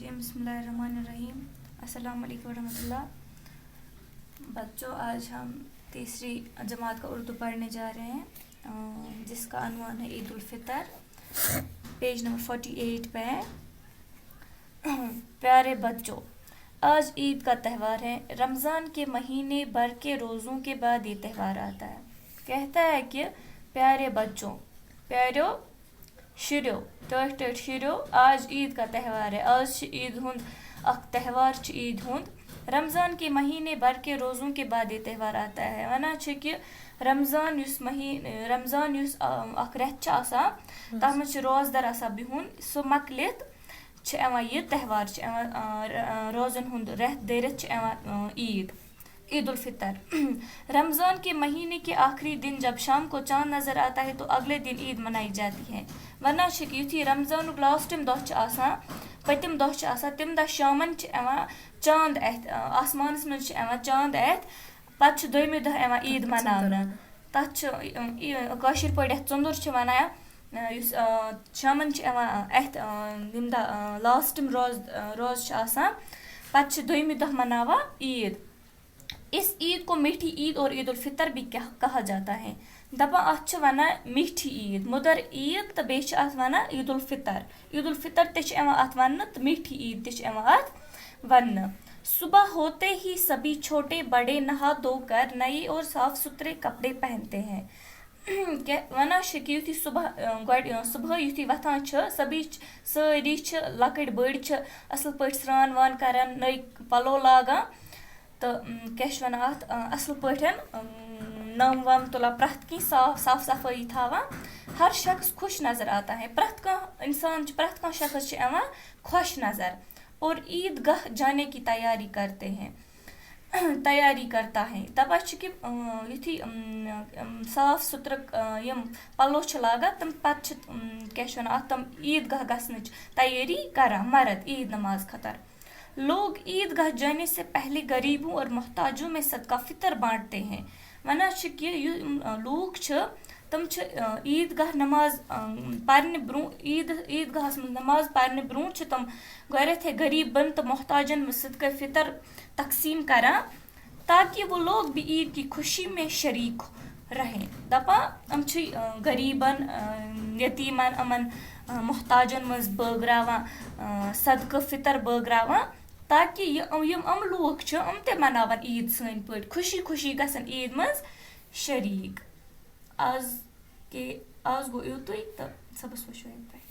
الرجیم بسم اللہ الرحمن الرحیم السلام علیکم ورحمۃ اللہ. بچوں آج ہم تیسری جماعت کا اردو پڑھنے جا رہے ہیں جس کا عنوان ہے عید الفطر. پیج نمبر 48 پہ ہے. پیارے بچوں، آج عید کا تہوار ہے. رمضان کے مہینے بھر کے روزوں کے بعد یہ تہوار آتا ہے. کہتا ہے کہ پیارے بچوں، پیارو شریو ٹٹ ٹٹ شریو، آج عید کا تہوار ہے. آج عید ہند اخ تہوار عید ہند رمضان کے مہینے بھر کے روزوں کے بعد یہ تہوار آتا ہے. ونان کہ رمضان رمضان اخ رٮ۪تھ آسان تَتھ منٛز چھِ روزدار آسان بِہُن، سُہ مۄکلِتھ چھِ یِوان یہِ تہوار چھِ یِوان روزن ہُنٛد رٮ۪تھ دٔرِتھ چھِ یِوان عید الفطر. رمضان کے مہینے کے آخری دن جب شام کو چاند نظر آتا ہے تو اگلے دن عید منائی جاتی ہے. ونان چھِ کہ یُتھُے رمضانُک لاسٹِم دۄہ چھِ آسان، پٔتِم دۄہ چھِ آسان، تَمہِ دۄہ شامَن چھِ یِوان چاند اَتھِ، آسمانَس منٛز چھِ یِوان چاند اَتھِ. پَتہٕ چھِ دوٚیمہِ دۄہ یِوان عید مَناونہٕ. تَتھ چھِ کٲشِر پٲٹھۍ یَتھ ژۄندُر چھِ وَنان. یُس شامَن چھِ یِوان اَتھِ ییٚمہِ دۄہ لاسٹِم روز چھِ آسان، پَتہٕ چھِ دوٚیمہِ دۄہ مَناوان عید. اس عید کو میٹھی عید اور عید الفطر بھی کہا جاتا ہے. دَپان اَتھ چھِ وَنان میٹھی عید، مٔدٕر عید، تہٕ بیٚیہِ چھِ اَتھ وَنان عید الفطر. عید الفطر تہِ چھِ یِوان اَتھ وَننہٕ تہٕ میٹھی عید تہِ چھِ یِوان اَتھ وَننہٕ. صبح ہوتے ہی سبھی چھوٹے بڑے نہا دھو کر نئے اور صاف ستھرے کپڑے پہنتے ہیں. وَنان چھِ کہِ یُتھُے صُبحٲے یُتھُے وۄتھان چھِ سٲری چھِ لۄکٕٹۍ بٔڑۍ چھِ اَصٕل پٲٹھۍ سرٛان وان کَران، نٔے پَلو لاگان تہٕ کیٛاہ چھِ وَنان اَتھ اَصٕل پٲٹھۍ نَم وَم تُلان، پرٛٮ۪تھ کینٛہہ صاف صفٲیی تھاوان. ہر شخص خوش نظر آتا ہے. پرٛٮ۪تھ کانٛہہ اِنسان چھِ، پرٛٮ۪تھ کانٛہہ شخص چھِ یِوان خوش نظر. اور عید گاہ جانے کی تیاری کرتا ہے. دَپان چھِ کہِ یُتھُے صاف سُتھرٕ یِم پَلو چھِ لاگان تِم پَتہٕ چھِ کیٛاہ چھِ وَنان اَتھ تِم عید گاہ گژھنٕچ تیٲری کَران مرد عید نماز خٲطرٕ. لوگ عید گاہ جانے سے پہلے غریبوں اور محتاجوں میں صدقہ فطر بانٹتے ہیں. وَنان چھِ کہِ یِم لوٗکھ چھِ تِم چھِ عید گاہ نماز پَرنہِ برٛونٛہہ عید گاہَس منٛز نماز پَرنہِ برٛونٛہہ چھِ تِم گۄڈٮ۪تھٕے غریٖبَن تہٕ محتاجَن منٛز صدقہ فطر تقسیٖم کَران تاکہ وہ لوگ بھی عید کی خوشی میں شریک رہیں. دَپان یِم چھِ غریٖبَن، یتیٖمَن، یِمَن محتاجَن منٛز بٲگراوان صدقہ فطر بٲگراوان تاکہ یِم لوٗکھ چھِ یِم تہِ مَناوَن عید سٲنۍ پٲٹھۍ، خوشی خوشی گژھن عید منٛز شریٖک. آز گوٚو یُتُے تہٕ صُبحس وٕچھو ییٚتہِ پٮ۪ٹھ.